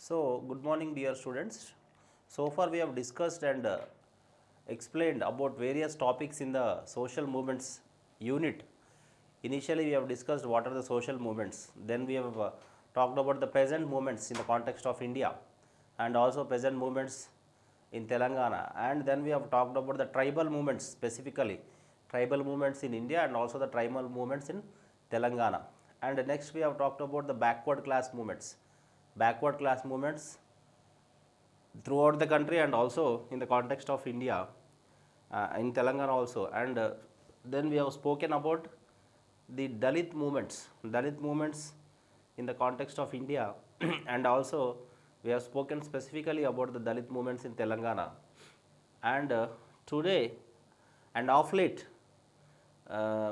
So, good morning dear students. So far we have discussed and explained about various topics in the social movements unit. Initially we have discussed what are the social movements, then we have talked about the present movements in the context of India and also present movements in Telangana, and then we have talked about the tribal movements, specifically tribal movements in India and also the tribal movements in Telangana. And next we have talked about the backward class movements throughout the country and also in the context of India, in Telangana also. And then we have spoken about the Dalit movements in the context of India, and also we have spoken specifically about the Dalit movements in Telangana. And today and of late,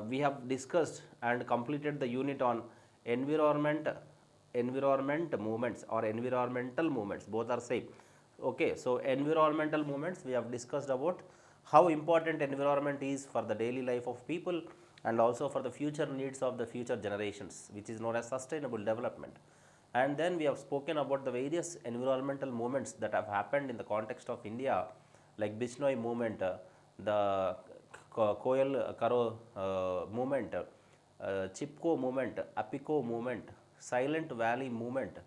we have discussed and completed the unit on environment environment movements or environmental movements, both are same. Okay, so environmental movements, we have discussed about how important environment is for the daily life of people and also for the future needs of the future generations, which is known as sustainable development. And then we have spoken about the various environmental movements that have happened in the context of India, like Bishnoi movement, the Koyal Karo movement, Chipko movement, Apiko movement, Silent Valley movement,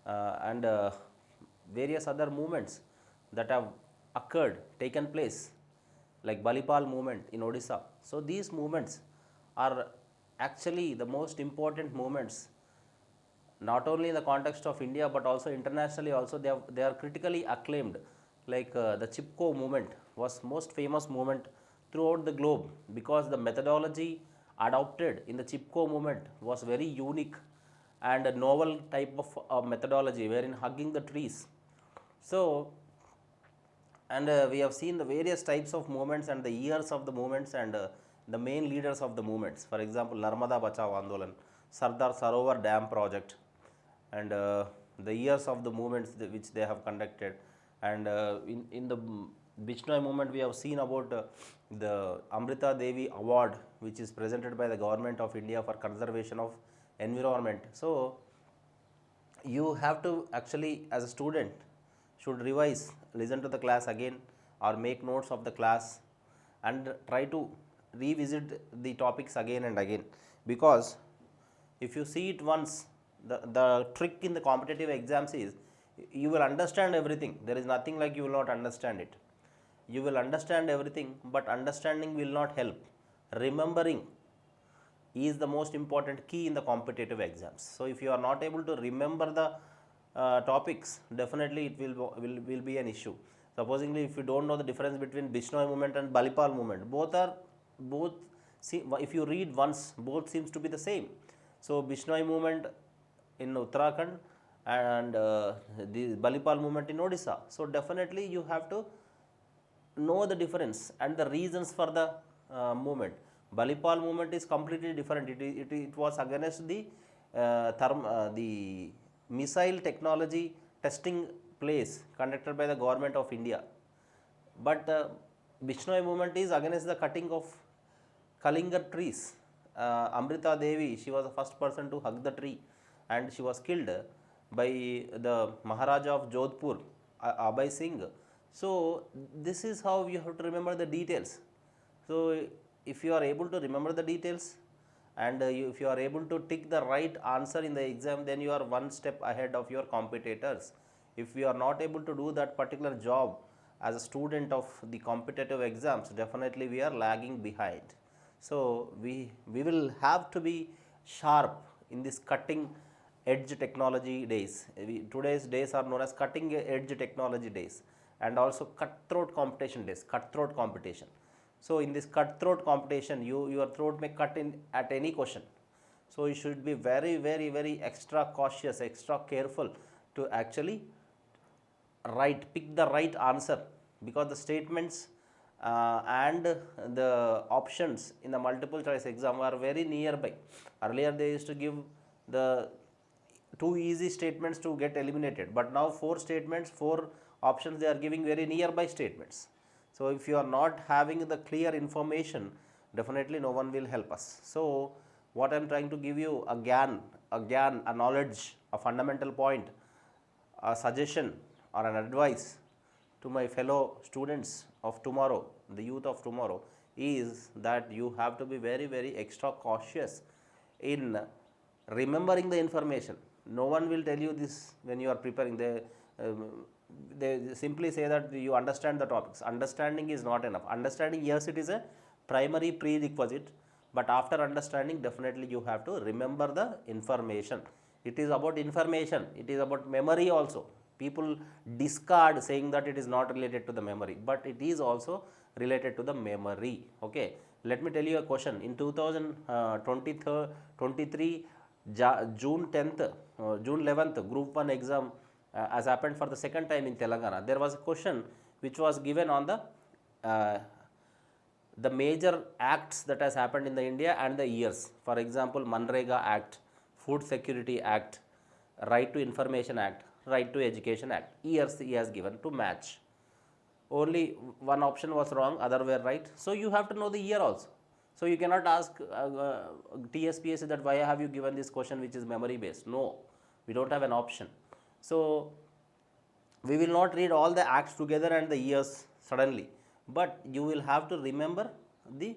and various other movements that have taken place, like Balipal movement in Odisha. So these movements are actually the most important movements, not only in the context of India but also internationally. Also, they are critically acclaimed. Like the Chipko movement was most famous movement throughout the globe because the methodology adopted in the Chipko movement was very unique and a novel type of methodology, wherein hugging the trees. So, and we have seen the various types of movements and the years of the movements and the main leaders of the movements. For example, Narmada Bachao Andolan, Sardar Sarovar Dam project, and the years of the movements which they have conducted. And in the Bishnoi movement, we have seen about the Amrita Devi award, which is presented by the government of India for conservation of environment. So you have to actually, as a student, should revise, listen to the class again or make notes of the class and try to revisit the topics again and again, because if you see it once, the trick in the competitive exams is you will understand everything. There is nothing like you will not understand it. You will understand everything, but understanding will not help. Remembering is the most important key in the competitive exams. So if you are not able to remember the topics, definitely it will be an issue. Supposingly, if you don't know the difference between Bishnoi movement and Balipal movement, both see, if you read once, both seems to be the same. So Bishnoi movement in Uttarakhand and the Balipal movement in Odisha. So definitely you have to know the difference and the reasons for the movement. Balipal movement is completely different. It was against the missile technology testing place conducted by the government of India. But Bishnoi movement is against the cutting of Kalinga trees. Amrita Devi, she was the first person to hug the tree, and she was killed by the Maharaja of Jodhpur, Abhay Singh. So this is how you have to remember the details. So if you are able to remember the details and if you are able to tick the right answer in the exam, then you are one step ahead of your competitors. If you are not able to do that particular job as a student of the competitive exams, definitely we are lagging behind. So we will have to be sharp in this cutting edge technology days. Today's days are known as cutting edge technology days and also cutthroat competition days, cutthroat competition. So in this cutthroat competition, your throat may cut in at any question. So you should be very extra cautious, extra careful to actually pick the right answer, because the statements and the options in the multiple choice exam are very nearby. Earlier they used to give the two easy statements to get eliminated, but now four options, they are giving very nearby statements. So if you are not having the clear information, definitely no one will help us. So what I am trying to give you a knowledge, a fundamental point a suggestion or an advice to my fellow students of tomorrow, the youth of tomorrow, is that you have to be very, very extra cautious in remembering the information. No one will tell you this when you are preparing. They simply say that you understand the topics. Understanding is not enough. Understanding, yes, it is a primary prerequisite, but after understanding, definitely you have to remember the information. It is about information, it is about memory also. People discard saying that it is not related to the memory, but it is also related to the memory. Okay, let me tell you a question. In 2023 June 10th, June 11th, Group 1 exam has happened for the second time in Telangana. There was a question which was given on the major acts that has happened in the India and the years. For example, Manrega Act, Food Security Act, Right to Information Act, Right to Education Act. Years he has given to match. Only one option was wrong, other were right. So you have to know the year also. So you cannot ask TSPSC that why have you given this question which is memory based. No, we don't have an option. So we will not read all the acts together and the years suddenly, but you will have to remember the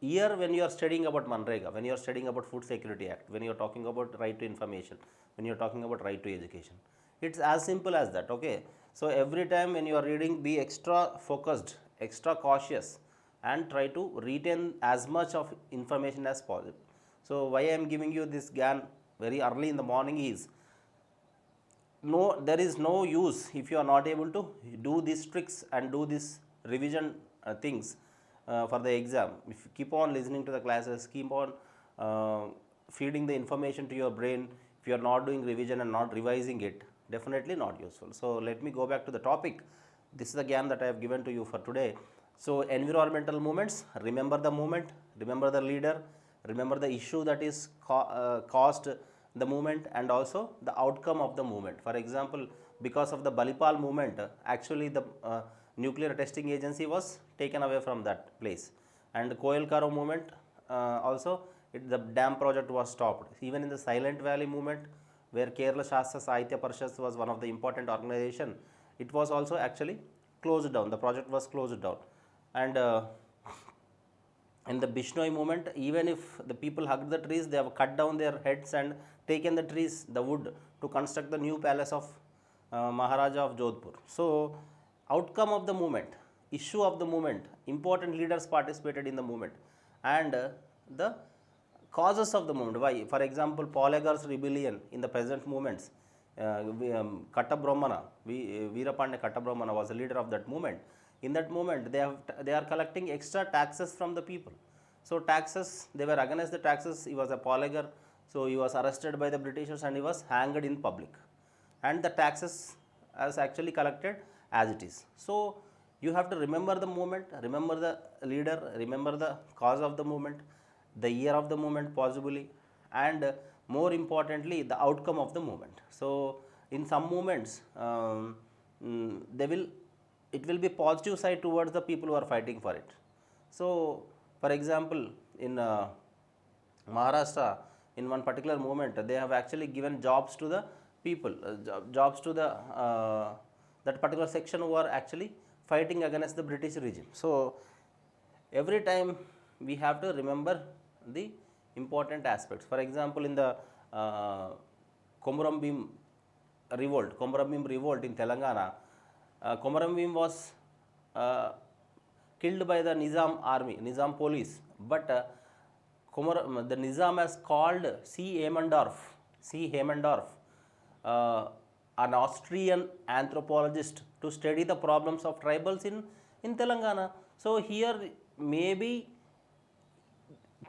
year when you are studying about Manrega, when you are studying about Food Security Act, when you are talking about right to information, when you are talking about right to education. It's as simple as that. Okay, so every time when you are reading, be extra focused, extra cautious, and try to retain as much of information as possible. So why I am giving you this GAN very early in the morning is, no, there is no use if you are not able to do these tricks and do this revision things for the exam. If you keep on listening to the classes, keep on feeding the information to your brain, if you are not doing revision and not revising it, definitely not useful. So let me go back to the topic. This is the GAN that I have given to you for today. So environmental movements, remember the movement, remember the leader, remember the issue that is caused the movement, and also the outcome of the movement. For example, because of the Balipal movement, actually the nuclear testing agency was taken away from that place, and Koel Karo movement also the dam project was stopped. Even in the Silent Valley movement, where Kerala Shastra Sahitya Parishad was one of the important organization, it was also actually closed down. The project was closed down, and in the Bishnoi movement, even if the people hugged the trees, they have cut down their heads and taken the trees, the wood, to construct the new palace of Maharaja of Jodhpur. So, outcome of the movement, issue of the movement, important leaders participated in the movement, and the causes of the movement. Why? For example, Paul Agar's rebellion in the peasant movements. Kattabrahmana, Veerapanya Kattabrahmana was the leader of that movement. In that movement, they are collecting extra taxes from the people. So taxes, they were against the taxes. He was a Paul Agar, so he was arrested by the Britishers and he was hanged in public. And the taxes as actually collected as it is. So you have to remember the movement, remember the leader, remember the cause of the movement, the year of the movement possibly, and more importantly the outcome of the movement. So in some movements, it will be positive side towards the people who are fighting for it. So for example, in Maharashtra, in one particular movement, they have actually given jobs to the people, jobs to the that particular section who are actually fighting against the British regime. So every time we have to remember the important aspects. For example, in the Komuram Bhim revolt in Telangana, Komuram Bhim was killed by the Nizam army, Nizam police, but the Nizam has called C. Hemendorf, an Austrian anthropologist, to study the problems of tribals in Telangana. So here maybe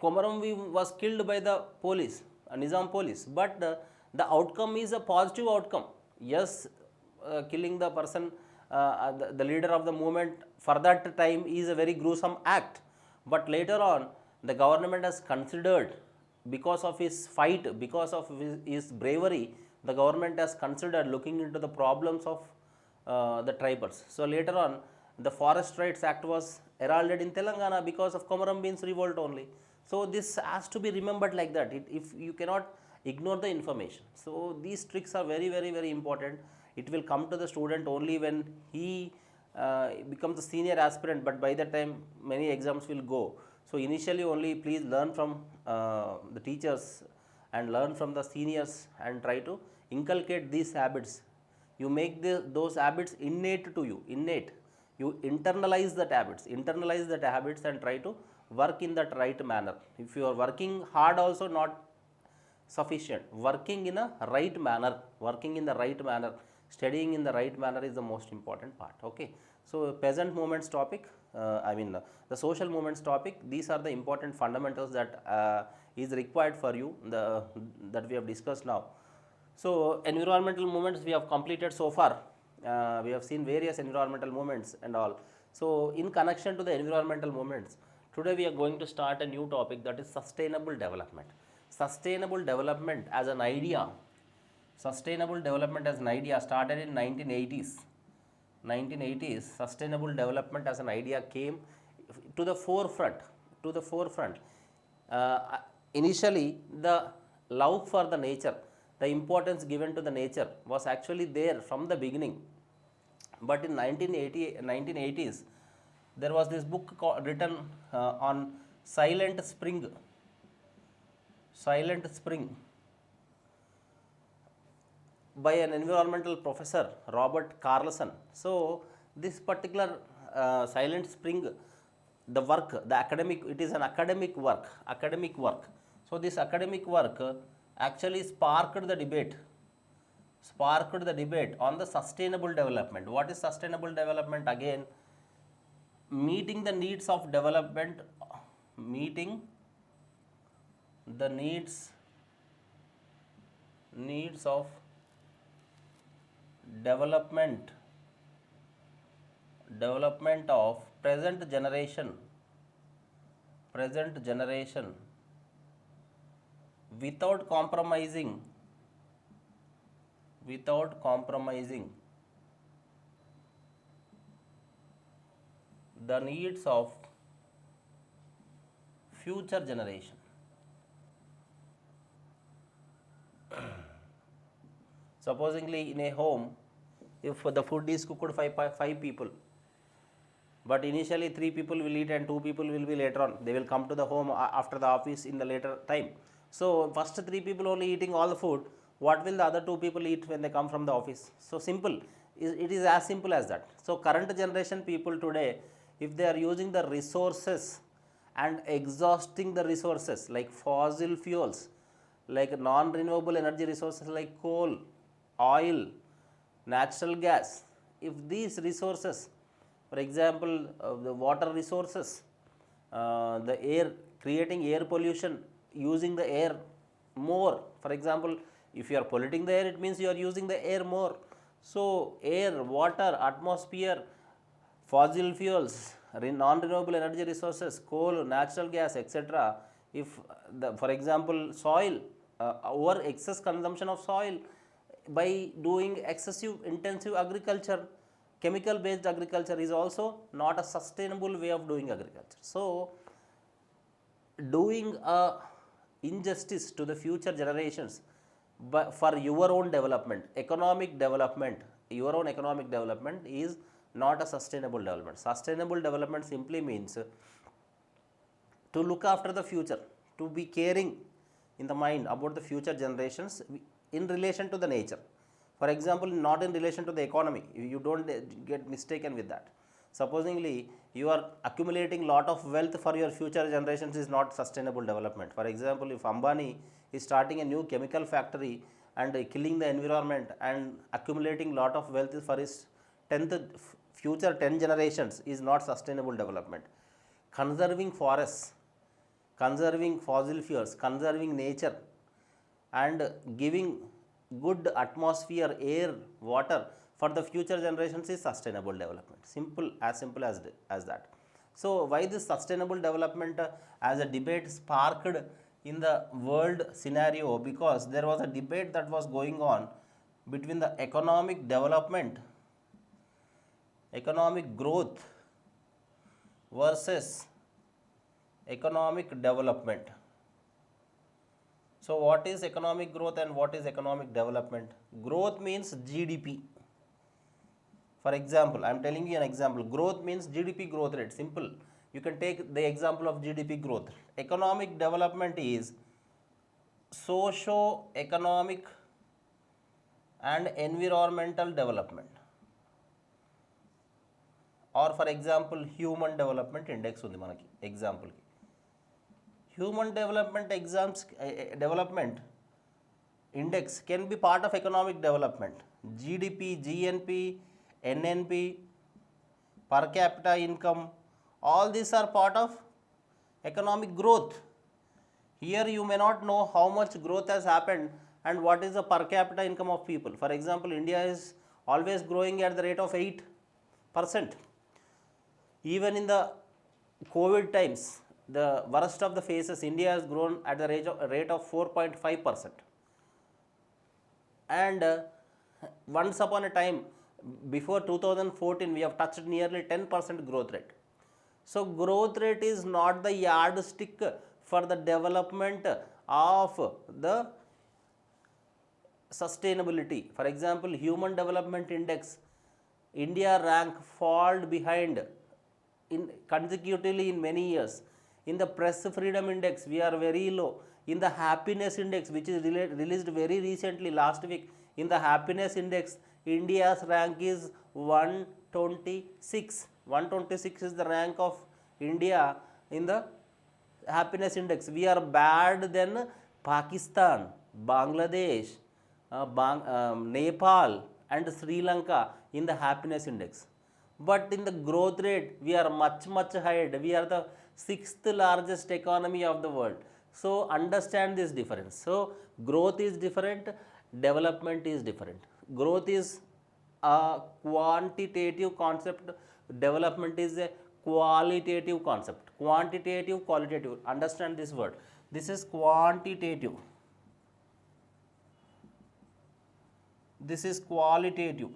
Komuram Bhim was killed by the police, Nizam police, but the outcome is a positive outcome. Yes, killing the person, the leader of the movement for that time is a very gruesome act, but later on the government has considered, because of his fight, because of his bravery, the government has considered looking into the problems of the tribals. So later on the Forest Rights Act was heralded in Telangana because of Komuram Bhim's revolt only. So this has to be remembered like that. If you cannot ignore the information. So these tricks are very, very, very important. It will come to the student only when he becomes a senior aspirant, but by that time many exams will go. So initially only please learn from the teachers and learn from the seniors and try to inculcate these habits. You make those habits innate to you, innate. You internalize that habits and try to work in that right manner. If you are working hard also not sufficient, working in a right manner, working in the right manner, studying in the right manner is the most important part. Okay, so peasant movements topic, the social movements topic, these are the important fundamentals that is required for you, that we have discussed now. So environmental movements we have completed so far. We have seen various environmental movements and all. So in connection to the environmental movements, today we are going to start a new topic, that is sustainable development. Sustainable development as an idea, sustainable development as an idea started in 1980s. 1980s, sustainable development as an idea came to the forefront. To the forefront. Initially, the love for the nature, the importance given to the nature was actually there from the beginning. But in 1980s, there was this book written on Silent Spring. Silent Spring by an environmental professor, Robert Carlson. So this particular Silent Spring, the work, the academic, it is an academic work, academic work. So this academic work actually sparked the debate on the sustainable development. What is sustainable development? Again, meeting the needs of development, meeting the needs of development of present generation without compromising the needs of future generation. Supposingly in a home, if the food is cooked by five people, but initially 3 people will eat and 2 people will be later on, they will come to the home after the office in the later time. So first 3 people only eating all the food, what will the other 2 people eat when they come from the office? So simple, it is as simple as that. So current generation people today, if they are using the resources and exhausting the resources like fossil fuels, like non-renewable energy resources like coal, oil, natural gas, if these resources, for example, the water resources, the air, creating air pollution, using the air more. For example, if you are polluting the air, it means you are using the air more. So air, water, atmosphere, fossil fuels, non-renewable energy resources, coal, natural gas, etc. If for example, soil, over excess consumption of soil by doing excessive intensive agriculture, chemical based agriculture is also not a sustainable way of doing agriculture. So doing a injustice to the future generations but for your own development, economic development, your own economic development is not a sustainable development. Sustainable development simply means to look after the future, to be caring in the mind about the future generations in relation to the nature. For example, not in relation to the economy, you don't get mistaken with that. Supposingly, you are accumulating lot of wealth for your future generations is not sustainable development. For example, if Ambani is starting a new chemical factory and killing the environment and accumulating lot of wealth for his 10th future 10 generations is not sustainable development. Conserving forests, conserving fossil fuels, conserving nature and giving good atmosphere, air, water for the future generations is sustainable development. Simple as that. So why this sustainable development as a debate sparked in the world scenario? Because there was a debate that was going on between the economic development, economic growth versus economic development. So what is economic growth and what is economic development? Growth means GDP. For example, I am telling you an example. Growth means GDP growth rate. Simple. You can take the example of GDP growth. Economic development is socio-economic and environmental development. Or for example, human development index ఉంది మనకి example కి. Human development development index can be part of economic development. GDP, GNP, NNP, per capita income, all these are part of economic growth. Here you may not know how much growth has happened and what is the per capita income of people. For example, India is always growing at the rate of 8%. Even in the COVID times, the worst of the phases, India has grown at the rate of 4.5%. And once upon a time, before 2014, we have touched nearly 10% growth rate. So growth rate is not the yardstick for the development of the sustainability. For example, human development index, India rank fall behind in consecutively in many years. In the press freedom index, we are very low. In the happiness index, which is released very recently last week, in the happiness index, India's rank is 126. 126 is the rank of India in the happiness index. We are bad than Pakistan, Bangladesh, Nepal and Sri Lanka in the happiness index. But in the growth rate, we are much ahead. We are the 6th largest economy of the world. So understand this difference. So growth is different, development is different. Growth is a quantitative concept, development is a qualitative concept. Quantitative, qualitative. Understand this word. This is quantitative. This is qualitative.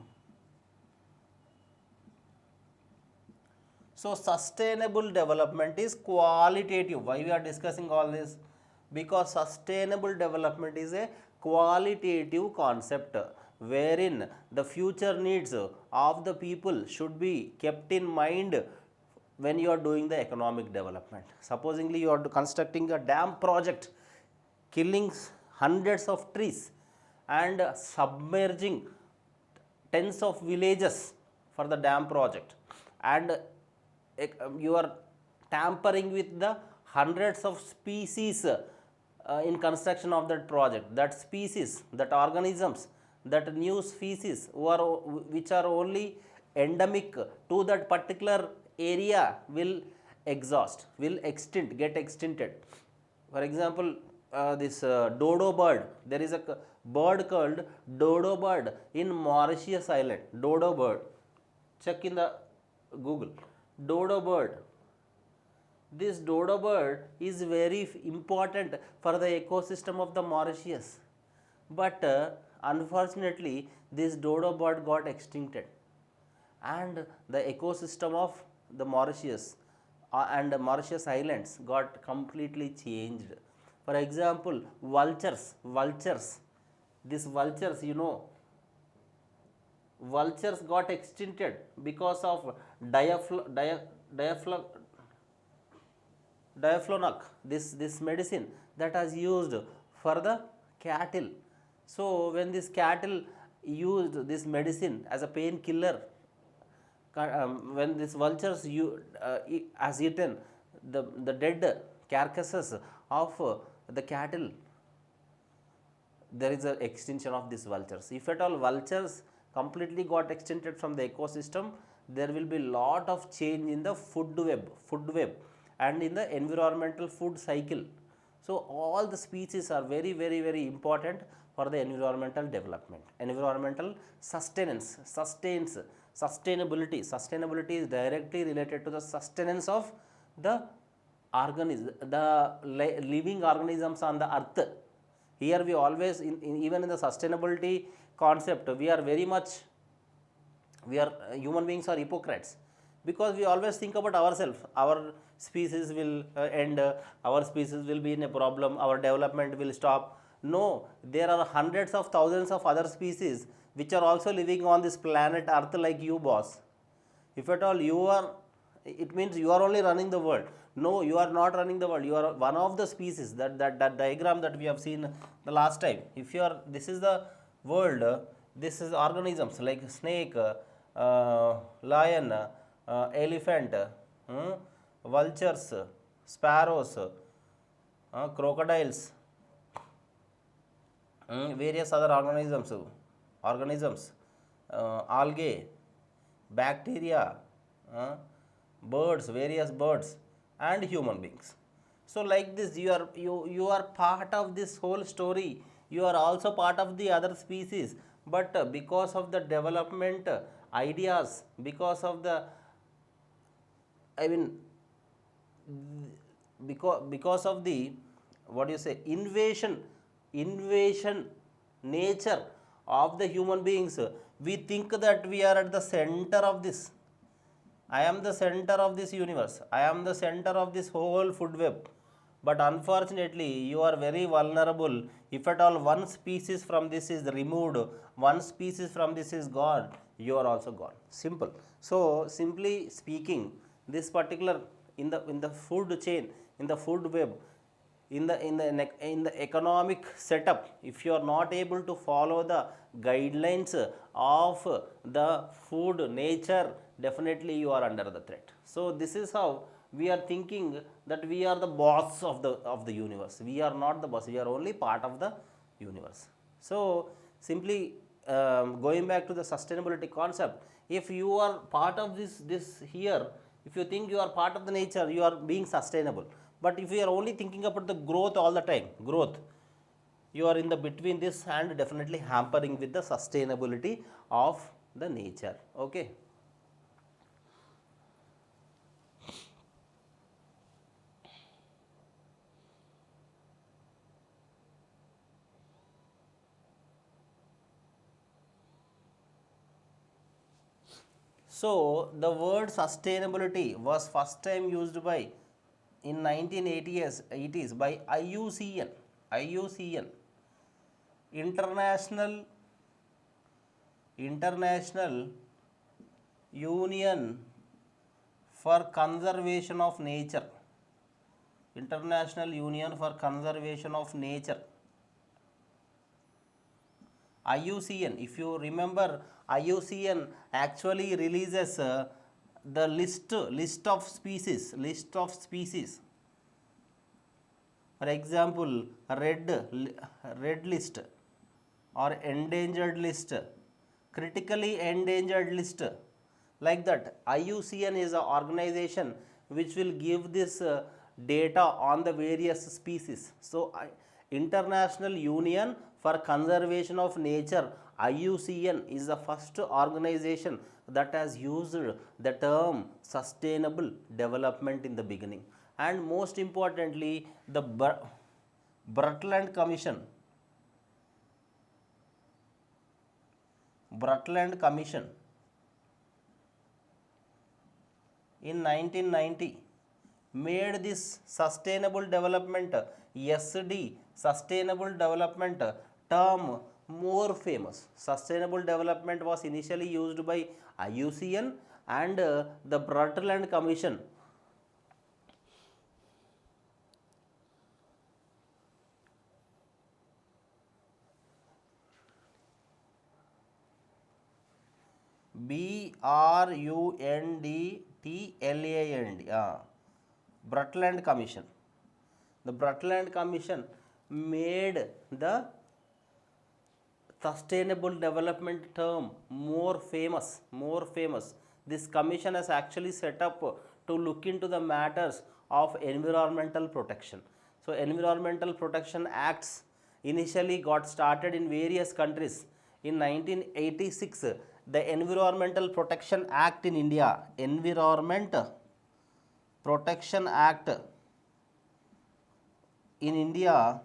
So sustainable development is qualitative. Why we are discussing all this? Because sustainable development is a qualitative concept wherein the future needs of the people should be kept in mind when you are doing the economic development. Supposingly you are constructing a dam project, killing hundreds of trees and submerging tens of villages for the dam project, and you are tampering with the hundreds of species in construction of that project. That species, that organisms, that new species which are only endemic to that particular area will exhaust, will get extincted. For example, this dodo bird, there is a bird called dodo bird in Mauritius island. Dodo bird, check in the Google. Dodo bird. This dodo bird is very important for the ecosystem of the Mauritius, but unfortunately this dodo bird got extincted and the ecosystem of the Mauritius and the Mauritius islands got completely changed. For example, vultures, these vultures, you know, vultures got extincted because of diaflonac, this medicine that is used for the cattle. So when this cattle used this medicine as a painkiller, when these vultures has eaten the dead carcasses of the cattle, there is an extinction of these vultures. If at all vultures completely got extincted from the ecosystem, there will be lot of change in the food web and in the environmental food cycle. So all the species are very important for the environmental development. Environmental sustainability. Sustainability is directly related to the sustenance of the living organisms on the earth. Here we always, even in the sustainability concept, we are human beings are hypocrites, because we always think about ourselves. Our species will end, our species will be in a problem, our development will stop. No, there are hundreds of thousands of other species which are also living on this planet Earth like you, boss. If at all you are, it means you are only running the world. No, you are not running the world. You are one of the species. That diagram that we have seen the last time. If you are, this is the world. This is organisms like snake, lion, elephant, vultures, sparrows, crocodiles, various other organisms, algae, bacteria, uh, birds, various birds, and human beings. So like this, you are part of this whole story. You are also part of the other species, but because of the development ideas, because of the, I mean, because of the, what do you say, invasion nature of the human beings, we think that we are at the center of this. I am the center of this universe, I am the center of this whole food web. But unfortunately you are very vulnerable. If at all one species from this is removed, one species from this is gone, you are also gone. Simple. So simply speaking, this particular, in the food chain, in the food web, in the economic setup, if you are not able to follow the guidelines of the food nature, definitely you are under the threat. So this is how we are thinking that we are the boss of the universe. We are not the boss, we are only part of the universe. So simply, going back to the sustainability concept, if you are part of this here, if you think you are part of the nature, you are being sustainable. But if you are only thinking about the growth all the time, growth, you are in the between this and definitely hampering with the sustainability of the nature. Okay. So the word sustainability was first time used by in 1980s by IUCN, International International Union for Conservation of Nature. International Union for Conservation of Nature. IUCN, if you remember, IUCN actually releases the list of species. For example, red list or endangered list, critically endangered list. Like that, IUCN is an organization which will give this data on the various species. So International Union for Conservation of Nature, IUCN, is the first organization that has used the term sustainable development in the beginning. And most importantly, the Brundtland Commission, Brundtland Commission in 1990 made this sustainable development, SD, sustainable development term more famous. Sustainable development was initially used by IUCN and the Brundtland Commission. Brundtland, Brundtland Commission. The Brundtland Commission made the sustainable development term more famous. This commission has actually set up to look into the matters of environmental protection. So environmental protection acts initially got started in various countries. In 1986, the Environmental Protection Act in India, Environment Protection Act in India,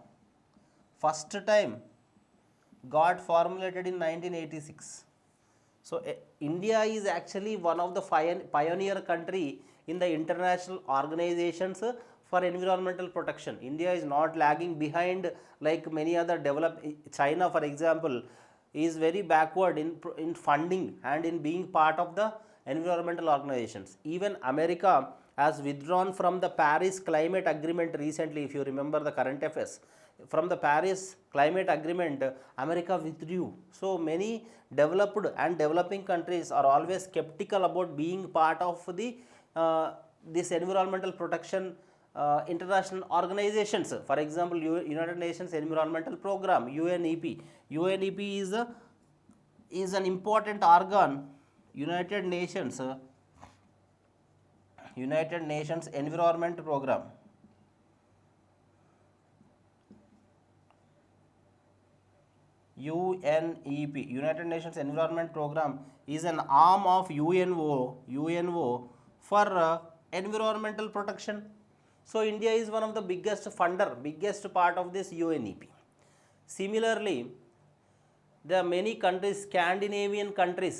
first time got formulated in 1986. So India is actually one of the pioneer country in the international organizations for environmental protection. India is not lagging behind like many other developed. China, for example, is very backward in funding and in being part of the environmental organizations. Even America has withdrawn from the Paris Climate Agreement recently, if you remember the current affairs. From the Paris Climate Agreement, America withdrew. So many developed and developing countries are always skeptical about being part of the this environmental protection international organizations. For example, United Nations Environmental Program, UNEP. UNEP is an important organ. United Nations Environment Program. UNEP, United Nations Environment Program, is an arm of UNO for environmental protection. So India is one of the biggest funder, biggest part of this UNEP. Similarly, there are many countries, Scandinavian countries,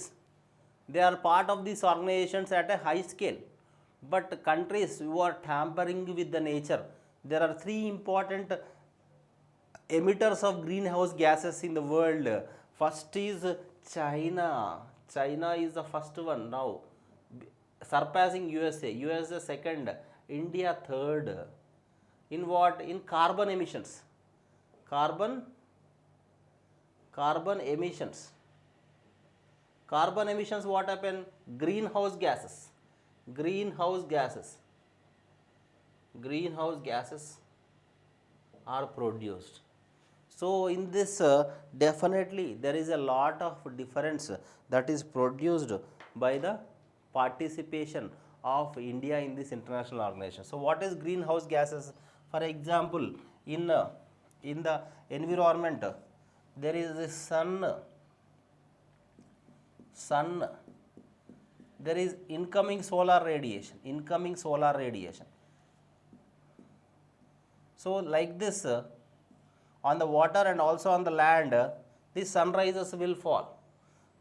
they are part of these organizations at a high scale. But countries who are tampering with the nature, there are three important emitters of greenhouse gases in the world. First is China. China is the first one now, surpassing USA. USA second, India third. In what? In carbon emissions. Carbon emissions. Carbon emissions, what happen? Greenhouse gases. Greenhouse gases are produced. So in this, definitely there is a lot of difference that is produced by the participation of India in this international organization. So what is greenhouse gases? For example, in the environment, there is the sun, there is incoming solar radiation. So like this, on the water and also on the land, the sunrises will fall.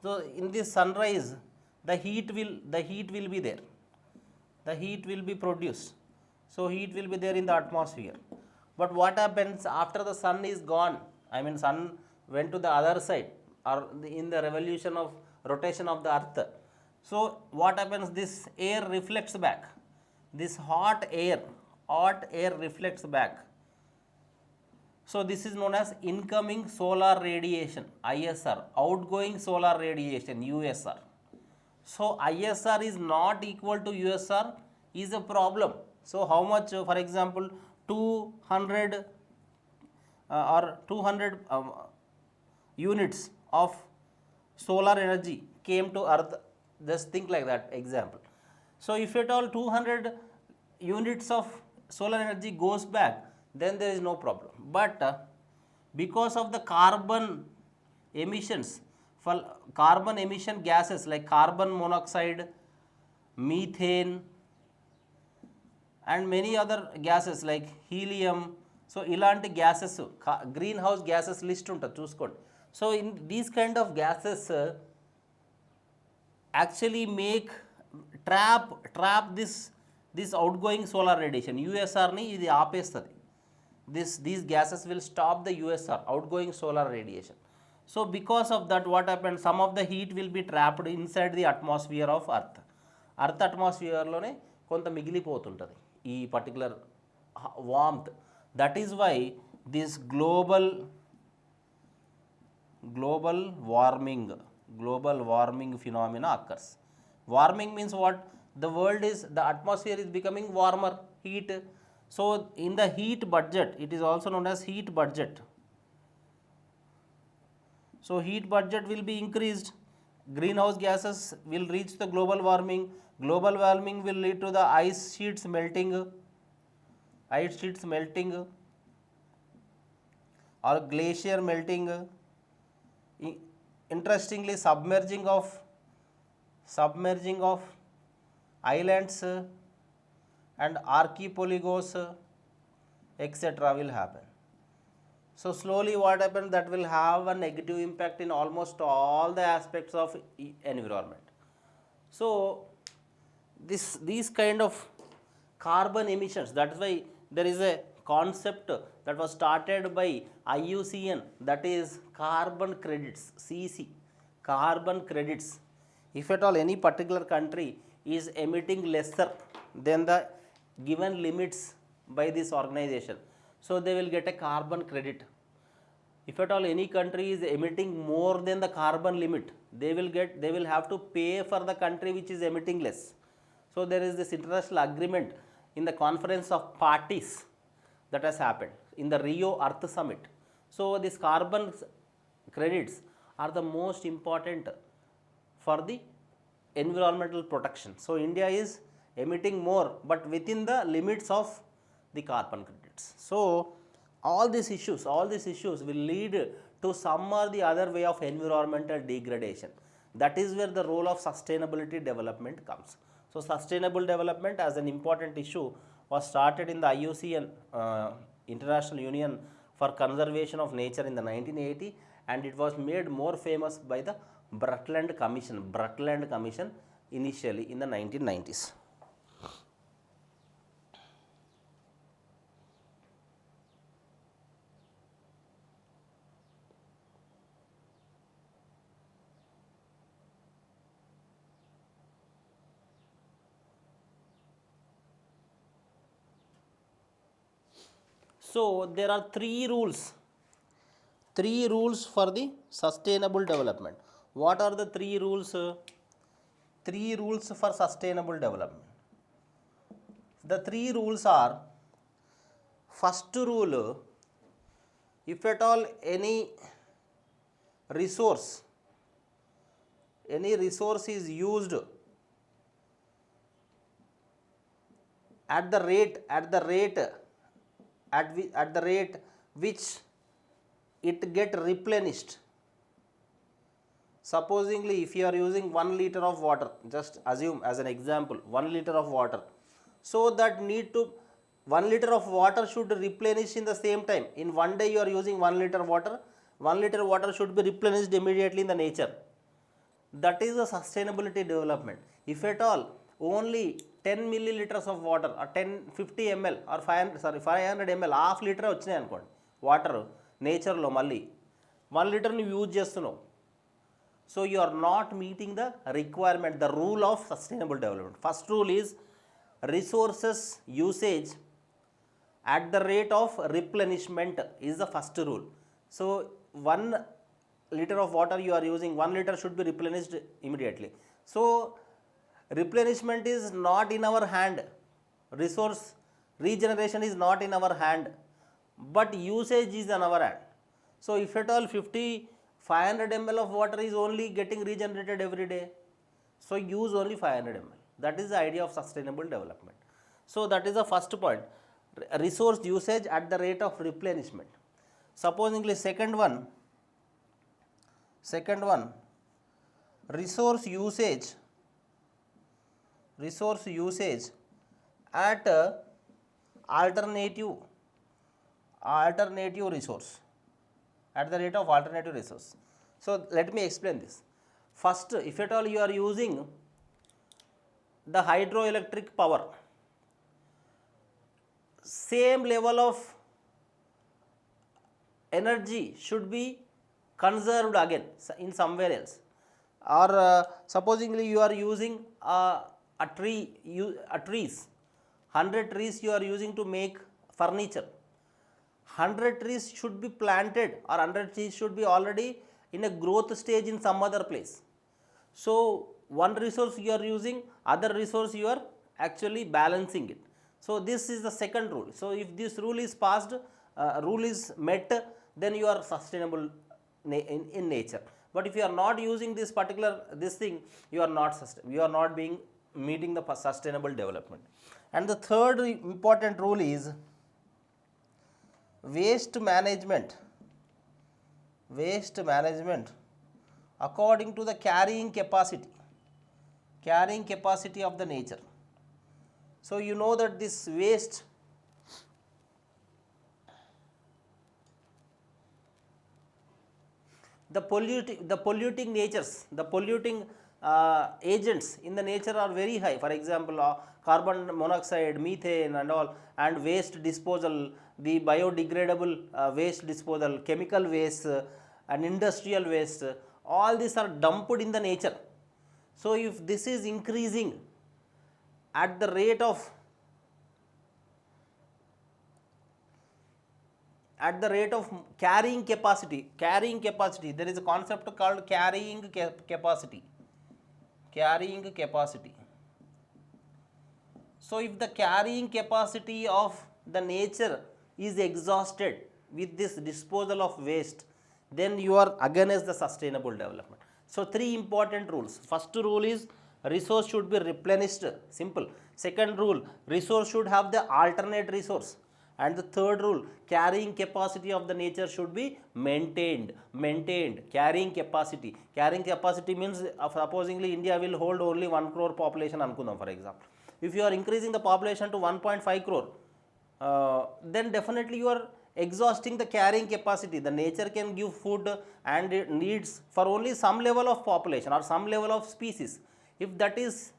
So in this sunrise, the heat will be there. The heat will be produced. So heat will be there in the atmosphere. But what happens after the sun is gone? I mean, sun went to the other side, or in the rotation of the earth. So what happens? This air reflects back. This hot air reflects back. So this is known as incoming solar radiation, ISR, outgoing solar radiation, USR. So ISR is not equal to USR is a problem. So how much, for example, 200 or 200 units of solar energy came to earth, just think like that example. So if at all 200 units of solar energy goes back, then there is no problem. But because of the carbon emissions, for carbon emission gases like carbon monoxide, methane, and many other gases like helium, so ఇలాంటి gases, greenhouse gases list ఉంటుంది చూసుకోండి. So in these kind of gases actually trap this outgoing solar radiation. USR ni ఇది ఆపేస్తుంది. These gases will stop the USR, outgoing solar radiation. So because of that, what happens? Some of the heat will be trapped inside the atmosphere of earth. Earth atmosphere లోనే కొంత మిగిలిపోతుంటుంది ఈ particular warmth. That is why this global warming phenomena occurs. Warming means what? The atmosphere is becoming warmer, heat. So in the heat budget, it is also known as heat budget. So heat budget will be increased. Greenhouse gases will reach the global warming. Global warming will lead to the ice sheets melting or glacier melting. Interestingly, submerging of islands and archipelagos, etc. will happen. So slowly what happens? That will have a negative impact in almost all the aspects of environment. So these kind of carbon emissions, that is why there is a concept that was started by IUCN, that is carbon credits, CC, carbon credits. If at all any particular country is emitting lesser than the given limits by this organization, so they will get a carbon credit. If at all any country is emitting more than the carbon limit, they will have to pay for the country which is emitting less. So there is this international agreement in the conference of parties that has happened in the Rio Earth Summit. So these carbon credits are the most important for the environmental protection. So India is emitting more, but within the limits of the carbon credits. So all these issues will lead to some or the other way of environmental degradation. That is where the role of sustainability development comes. So sustainable development as an important issue was started in the IUCN, International Union for Conservation of Nature, in the 1980, and it was made more famous by the Brundtland Commission initially in the 1990s. So there are three rules for the sustainable development. What are the three rules? Three rules for sustainable development. The three rules are: first rule, if at all any resource is used at the rate which it get replenished. Supposingly, if you are using 1 liter of water, just assume as an example 1 liter of water, so that 1 liter of water should replenish in the same time. In one day you are using 1 liter water, 1 liter water should be replenished immediately in the nature. That is a sustainability development. If at all only 10 milliliters of water or 50 ml or 500 ml, half liter వచ్చినాయి అనుకోండి water నేచర్లో, మళ్ళీ 1 లీటర్ని use చేస్తున్నావు. So you are not meeting the requirement, the rule of sustainable development. First rule is resources usage at the rate of replenishment is the first rule. So 1 liter of water you are using, 1 liter should be replenished immediately. So replenishment is not in our hand, resource regeneration is not in our hand, but usage is on our hand. So if at all 500 ml of water is only getting regenerated every day, so use only 500 ml. That is the idea of sustainable development. So that is the first point, resource usage at the rate of replenishment. Supposingly second one, resource usage at alternative resource, at the rate of alternative resource. So let me explain this. First, if at all you are using the hydroelectric power, same level of energy should be conserved again in somewhere else. Or supposingly you are using trees, 100 trees you are using to make furniture. 100 trees should be planted, or 100 trees should be already in a growth stage in some other place. So one resource you are using, other resource you are actually balancing it. So this is the second rule. So if this rule is passed, rule is met, then you are sustainable in nature. But if you are not using this particular thing, you are not meeting the sustainable development. And the third important rule is waste management according to the carrying capacity of the nature. So you know that this waste, the polluting natures, the polluting agents in the nature are very high. For example, carbon monoxide, methane and all, and waste disposal, the biodegradable waste disposal, chemical waste and industrial waste, all these are dumped in the nature. So if this is increasing at the rate of carrying capacity, there is a concept called carrying capacity. So if the carrying capacity of the nature is exhausted with this disposal of waste, then you are against the sustainable development. So three important rules. First rule is resource should be replenished, simple. Second rule, resource should have the alternate resource. And the third rule, carrying capacity of the nature should be maintained. Carrying capacity means, supposingly India will hold only 1 crore population ankundam, for example. If you are increasing the population to 1.5 crore, then definitely you are exhausting the carrying capacity. The nature can give food and it needs for only some level of population or some level of species. If that is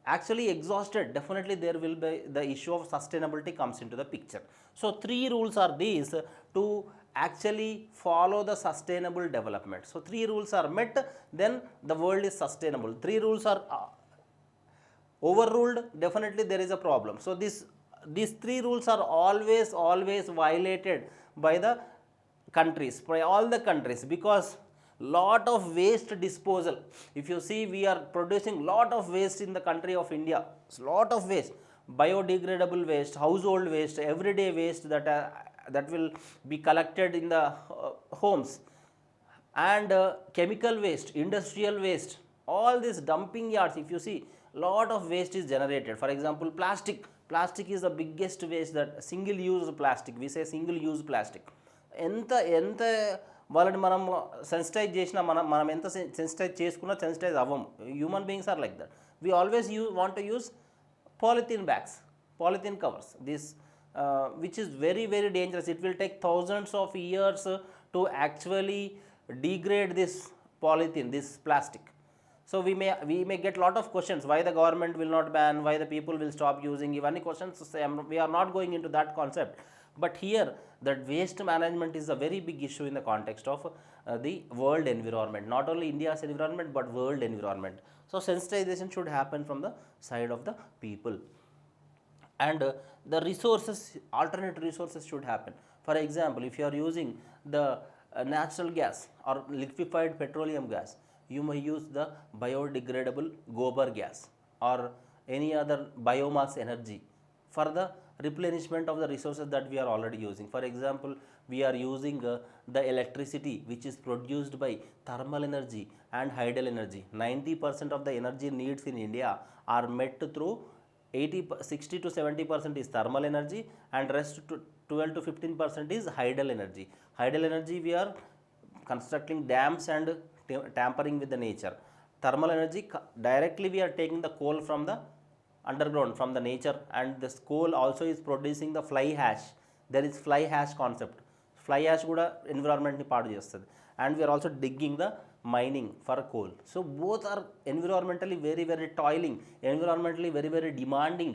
actually exhausted, definitely there will be the issue of sustainability comes into the picture. So three rules are these to actually follow the sustainable development. So three rules are met, then the world is sustainable. Three rules are overruled, definitely there is a problem. So these three rules are always violated by the countries, by all the countries, because lot of waste disposal. If you see, we are producing lot of waste in the country of India, lot of waste, biodegradable waste, household waste, everyday waste that will be collected in the homes, and chemical waste, industrial waste, all these dumping yards. If you see, lot of waste is generated. For example, plastic is the biggest waste, that single use plastic, we say single use plastic. ఎంత వాళ్ళని మనం sensitise చేసినా, మనం ఎంత sensitize చేసుకున్నా sensitize అవ్వము. Human beings are like that. We always want to use polythene bags, polythene covers, this which is very dangerous. It will take thousands of years to actually degrade this polythene, this plastic. So we may get lot of questions, why the government will not ban, why the people will stop using, ivanni questions. We are not going into that concept, but here that waste management is a very big issue in the context of the world environment, not only India's environment but world environment. So sensitization should happen from the side of the people, and the resources, alternate resources should happen. For example, if you are using the natural gas or liquefied petroleum gas, you may use the biodegradable gobar gas or any other biomass energy for the replenishment of the resources that we are already using. For example, we are using the electricity which is produced by thermal energy and hydel energy. 90% of the energy needs in India are met through 60 to 70% is thermal energy, and rest to 12 to 15% is hydel energy. Hydel energy, we are constructing dams and tampering with the nature. Thermal energy, directly we are taking the coal from the underground, from the nature, and this coal also is producing the fly ash. There is fly ash concept. Fly ash kuda environment ni paadu chestadi, and we are also digging the mining for coal. So both are environmentally very toiling, environmentally very demanding,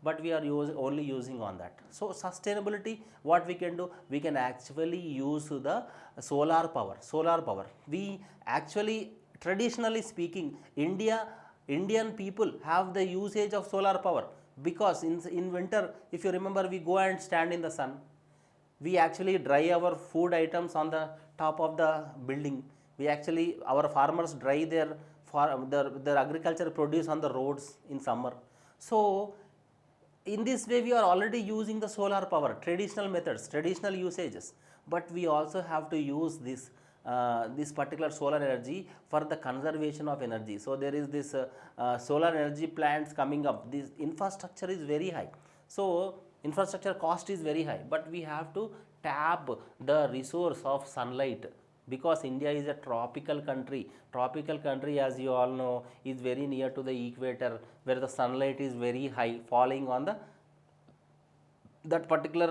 but we are only using on that. So sustainability, what we can do, we can actually use the solar power. We actually, traditionally speaking, Indian people have the usage of solar power, because in winter, if you remember, we go and stand in the sun. We actually dry our food items on the top of the building. Our farmers dry their agriculture produce on the roads in summer. So in this way, we are already using the solar power, traditional methods, traditional usages, but we also have to use this particular solar energy for the conservation of energy. So there is this solar energy plants coming up. This infrastructure is very high, so infrastructure cost is very high, but we have to tap the resource of sunlight, because India is a tropical country, as you all know, is very near to the equator, where the sunlight is very high, falling on that particular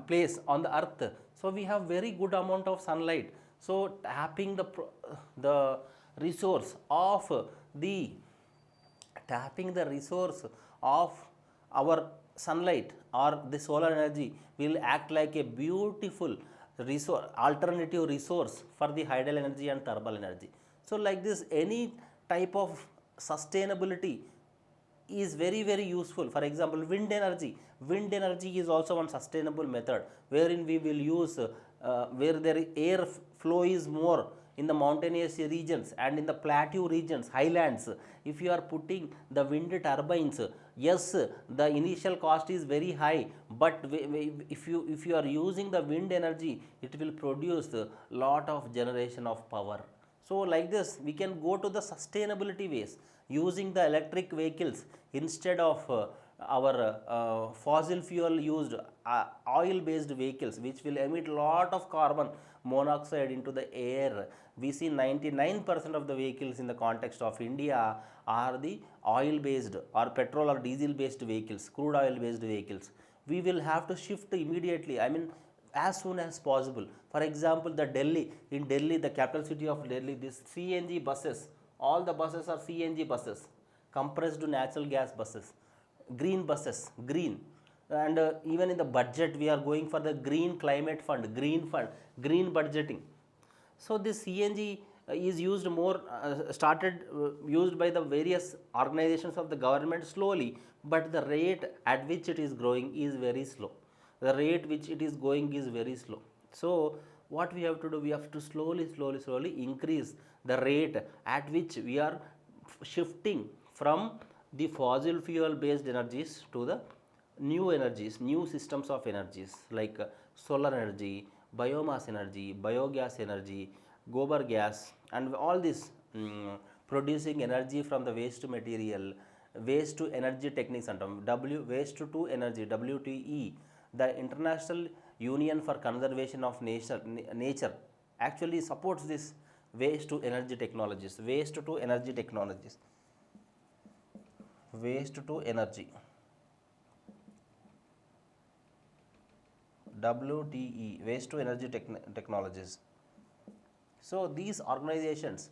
place on the earth. So we have very good amount of sunlight. So tapping the resource of the tapping the resource of our sunlight or the solar energy will act like a beautiful resource, alternative resource for the hydel energy and thermal energy. So like this, any type of sustainability is very very useful. For example, wind energy is also one sustainable method wherein we will use where there air flow is more in the mountainous regions and in the plateau regions, highlands. If you are putting the wind turbines, yes, the initial cost is very high, but if you are using the wind energy, it will produce a lot of generation of power. So like this, we can go to the sustainability ways using the electric vehicles instead of our fossil fuel used oil based vehicles, which will emit lot of carbon monoxide into the air. We see 99% of the vehicles in the context of India are the oil based or petrol or diesel based vehicles, crude oil based vehicles. We will have to shift immediately, I mean as soon as possible. For example, in Delhi, the capital city of Delhi, this CNG buses, all the buses are CNG buses, compressed natural gas buses, green buses, green. And even in the budget, we are going for the green climate fund, green budgeting. So this CNG is used more, started used by the various organizations of the government slowly, but the rate at which it is growing is very slow. The rate which it is going is very slow. So what we have to do, we have to slowly increase the rate at which we are shifting from the fossil fuel based energies to the new energies, new systems of energies like solar energy, biomass energy, biogas energy, gobar gas, and all this producing energy from the waste material, waste to energy techniques, and waste to energy, WTE. The International Union for Conservation of Nature actually supports this waste to energy technologies, waste to energy. WTE, waste to energy technologies. So these organizations,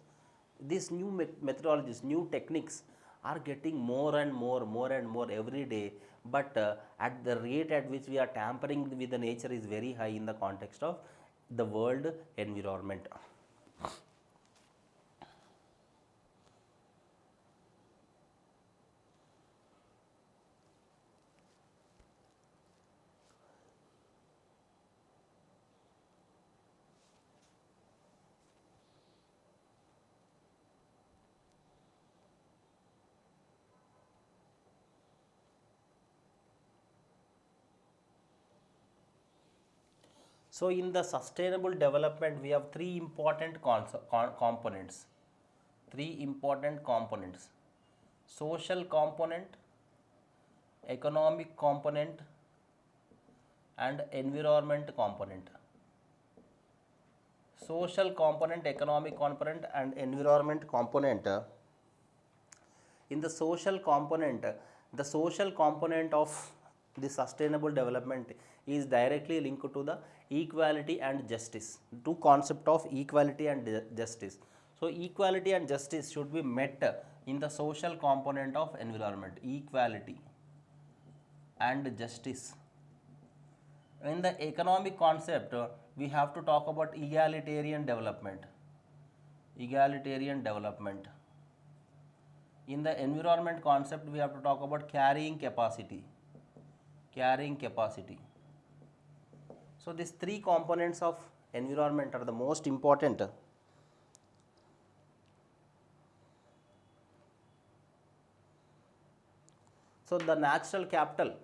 these new methodologies, new techniques are getting more and more every day. But at the rate at which we are tampering with the nature is very high in the context of the world environment. So in the sustainable development, we have three important components. Three important components: social component, economic component, and environment component. Social component, economic component, and environment component. In the social component of the sustainable development is directly linked to the equality and justice. Two concept of equality and justice. So equality and justice should be met in the social component of environment. Equality and justice. In the economic concept, we have to talk about egalitarian development. Egalitarian development. In the environment concept, we have to talk about carrying capacity. Carrying capacity. So these three components of environment are the most important. So the natural capital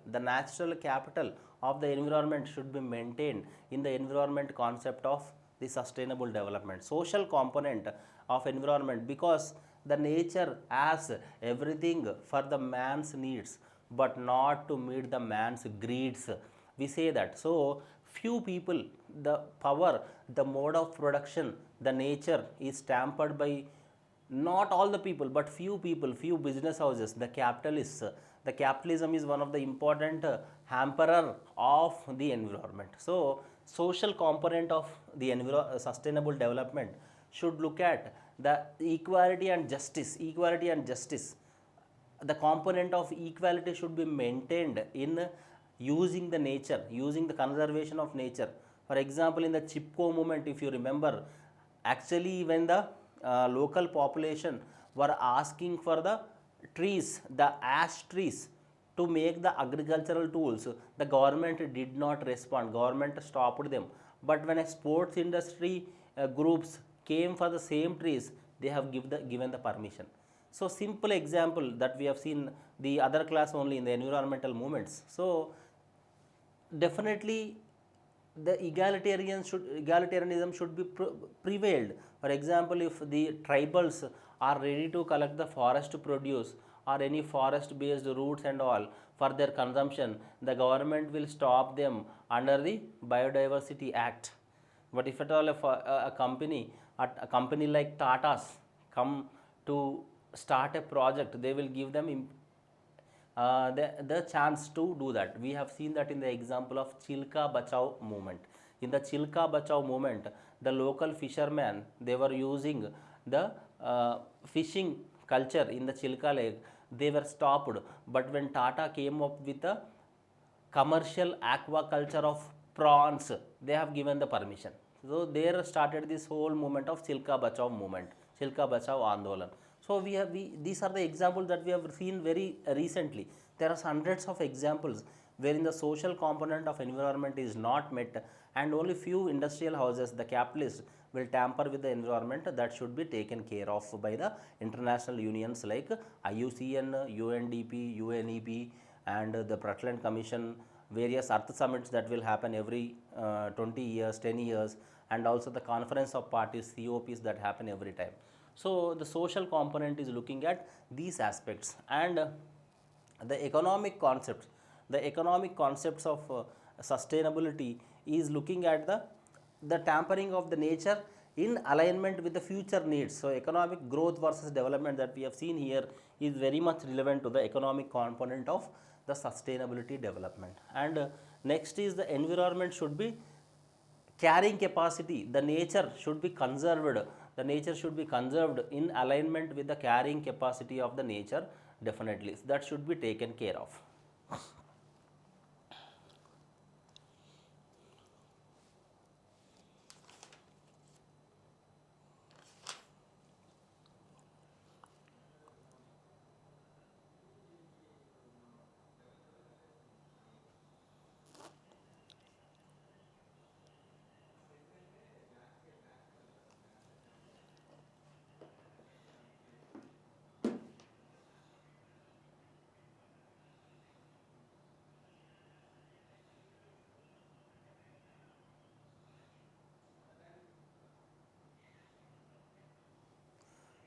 of the environment should be maintained in the environment concept of the sustainable development. Social component of environment, because the nature has everything for the man's needs, but not to meet the man's greeds. We say that. So few people, the power, the mode of production, the nature is tampered by not all the people, but few people, few business houses, the capitalists. The capitalism is one of the important hamperer of the environment. So social component of the sustainable development should look at the equality and justice. The component of equality should be maintained in using the nature, using the conservation of nature. For example, in the chipko movement, if you remember, actually when the local population were asking for the trees, the ash trees, to make the agricultural tools, the government did not respond, government stopped them. But when a sports industry groups came for the same trees, they have given the permission. So simple example that we have seen the other class only in the environmental movements. So definitely the egalitarianism should be prevailed. For example, if the tribals are ready to collect the forest produce or any forest based roots and all for their consumption, the government will stop them under the biodiversity act. But if at all a company like Tata's come to start a project, they will give them the chance to do that. We have seen that in the example of Chilka Bachao movement. In the Chilka Bachao movement, the local fishermen, they were using the fishing culture in the Chilka lake. They were stopped. But when Tata came up with a commercial aquaculture of prawns, they have given the permission. So there started this whole movement of Chilka Bachao movement, Chilka Bachao Andolan. So these are the examples that we have seen very recently. There are hundreds of examples wherein the social component of environment is not met, and only few industrial houses, the capitalists, will tamper with the environment. That should be taken care of by the international unions like IUCN, UNDP, UNEP, and the Brundtland Commission, various Earth summits that will happen every 20 years, 10 years, and also the conference of parties, COPs, that happen every time. So the social component is looking at these aspects, and the economic concepts of sustainability is looking at the tampering of the nature in alignment with the future needs. So economic growth versus development that we have seen here is very much relevant to the economic component of the sustainability development. And next is the environment should be carrying capacity. The nature should be conserved. The nature should be conserved in alignment with the carrying capacity of the nature. Definitely that should be taken care of.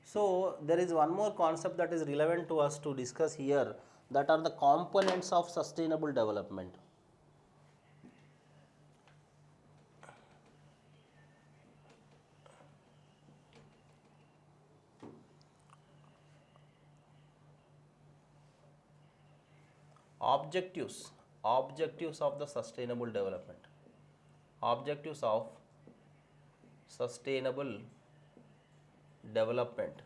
So there is one more concept that is relevant to us to discuss here, that are the components of sustainable development. Objectives of the sustainable development. Objectives of sustainable development.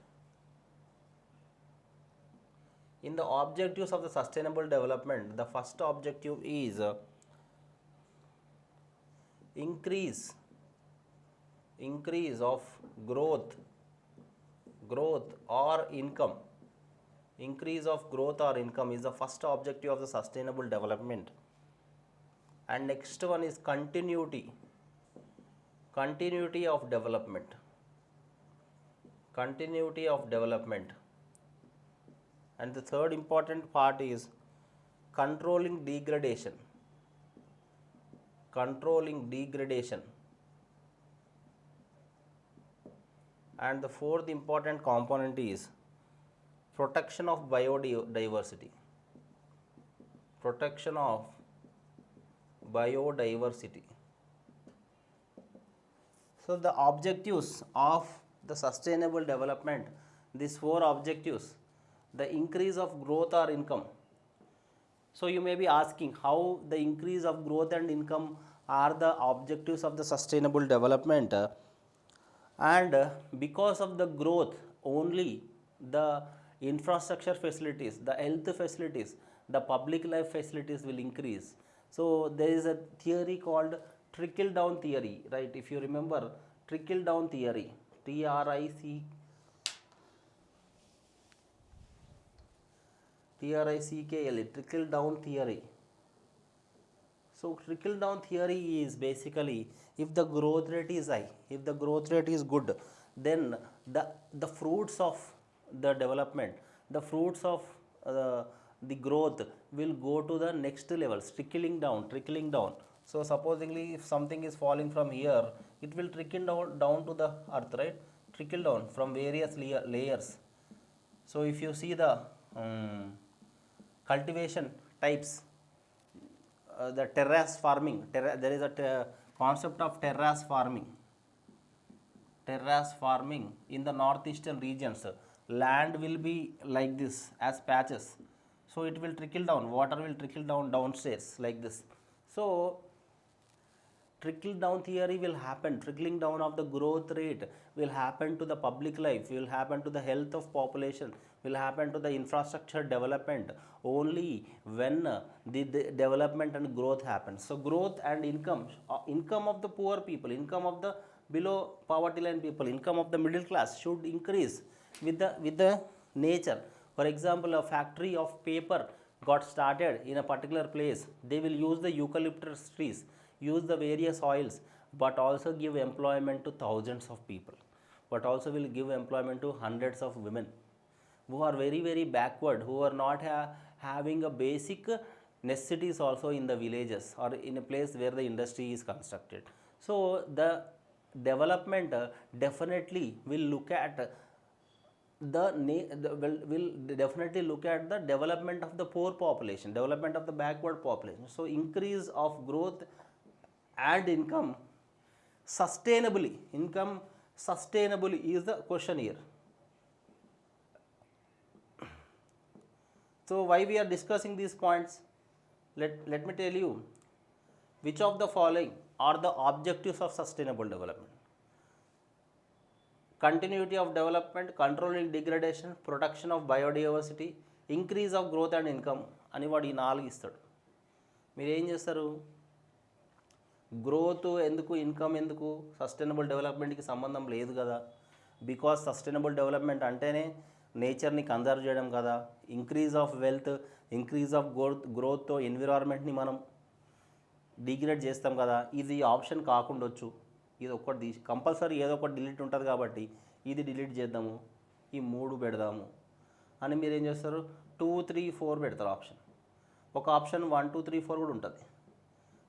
In the objectives of the sustainable development, the first objective is increase of growth or income. Increase of growth or income is the first objective of the sustainable development. And next one is continuity of development. And the third important part is controlling degradation. And the fourth important component is protection of biodiversity. So the objectives of the sustainable development, these four objectives, the increase of growth or income. So you may be asking how the increase of growth and income are the objectives of the sustainable development. and because of the growth only the infrastructure facilities, the health facilities, the public life facilities will increase. So there is a theory called trickle down theory, right? If you remember trickle down theory, trickle trickle down theory. So trickle down theory is basically if the growth rate is high, if the growth rate is good, then the fruits of the development, the fruits of the growth will go to the next levels, trickling down, trickling down. So supposingly if something is falling from here, it will trickle down to the earth, right? Trickle down from various layers. So if you see the cultivation types, the terrace farming, there is a concept of terrace farming in the northeastern regions. Land will be like this as patches, so it will trickle down, water will trickle down downstairs like this. So trickle down theory will happen, trickling down of the growth rate will happen to the public life, will happen to the health of population, will happen to the infrastructure development only when the development and growth happens. So growth and income, income of the poor people, income of the below poverty line people, income of the middle class should increase with the nature. For example, a factory of paper got started in a particular place, they will use the eucalyptus trees, use the various oils, but also give employment to thousands of people, but also will give employment to hundreds of women who are very very backward, who are not having a basic necessities also in the villages or in a place where the industry is constructed. So the development definitely will look at will definitely look at the development of the poor population, development of the backward population. So increase of growth and income sustainably is the question here. So why we are discussing these points, let me tell you which of the following are the objectives of sustainable development: continuity of development, controlling degradation, protection of biodiversity, increase of growth and income అని వాడు ఈ 4 ఇస్తాడు. మీరు ఏం చేస్తారు? Growth ఎందుకు, income ఎందుకు, sustainable డెవలప్మెంట్కి సంబంధం లేదు కదా. బికాస్ సస్టైనబుల్ డెవలప్మెంట్ అంటేనే నేచర్ని కన్జర్వ్ చేయడం కదా. Increase of wealth, increase of గ్రోత్తో ఎన్విరాన్మెంట్ని మనం డిగ్రేడ్ చేస్తాం కదా. ఇది ఆప్షన్ కాకుండొచ్చు, ఇది ఒక్కటి తీసి కంపల్సరీ ఏదో ఒకటి డిలీట్ ఉంటుంది కాబట్టి ఇది డిలీట్ చేద్దాము, ఈ 3 పెడదాము అని మీరు ఏం చేస్తారు? 2, 3, 4 పెడతారు ఆప్షన్. ఒక ఆప్షన్ 1, 2, 3, 4 కూడా ఉంటుంది.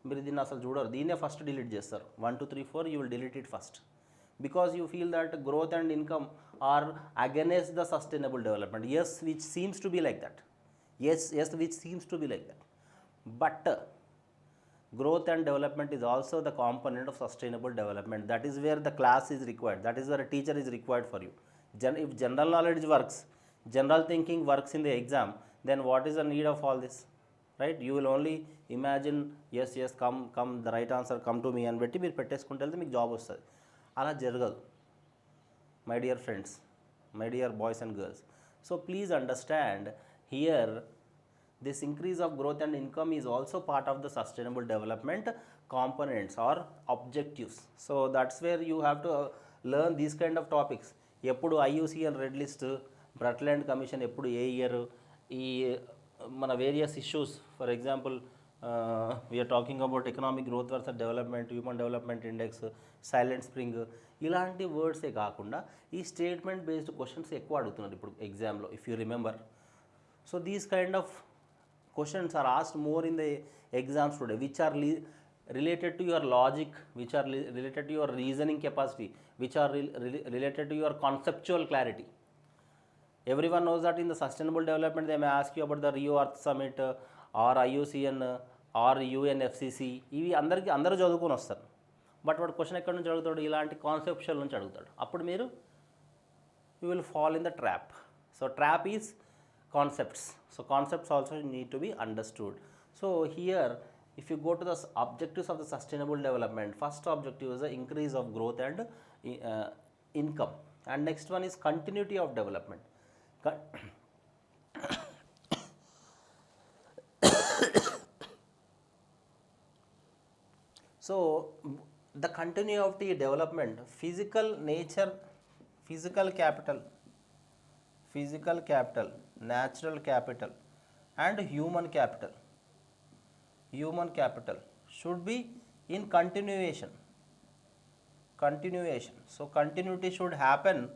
మీరు దీన్ని అసలు చూడరు, దీన్నే ఫస్ట్ డిలీట్ చేస్తారు. 1, 2, 3, 4 you will delete it first, because you feel that growth and income are against the sustainable development. Yes, which seems to be like that. Yes, which seems to be like that. But growth and development is also the component of sustainable development. That is where the class is required. That is where a teacher is required for you. If general knowledge works, general thinking works in the exam, then what is the need of all this? Right? You will only imagine, yes, come, the right answer, come to me అని పెట్టి మీరు పెట్టేసుకుంటే వెళ్తే మీకు job వస్తుంది. అలా జరగదు my dear friends, my dear boys and girls. So please understand here this increase of growth and income is also part of the sustainable development components or objectives. So that's where you have to learn these kind of topics. ఎప్పుడు IUCN red list, Brundtland commission ఎప్పుడు ఏ year, ఈ మన various issues, for example we're talking about economic growth versus development, human development index, silent spring, ఇలాంటి వర్డ్సే కాకుండా ఈ statement based questions ఎక్కువ అడుగుతున్నారు ఇప్పుడు ఎగ్జామ్లో, if you remember. So these kind of questions are asked more in the exams today, which are related to your logic, which are related to your reasoning capacity, which are related to your conceptual clarity. Everyone knows that in the sustainable development they may ask you about the Rio Earth Summit or IUCN or UNFCC. ఇవి అందరూ చదువుకొని వస్తారు. But వాడు question ఎక్కడి నుంచి అడుగుతాడు? ఇలాంటి conceptual నుంచి అడుగుతాడు. అప్పుడు మీరు you will fall in the trap. So trap is concepts. So concepts also need to be understood. So here if you go to the objectives of the sustainable development, first objective is the increase of growth and income, and next one is continuity of development. Con- So, the continuity of development, physical capital, physical capital, natural capital, and human capital should be in continuation. So, continuity should happen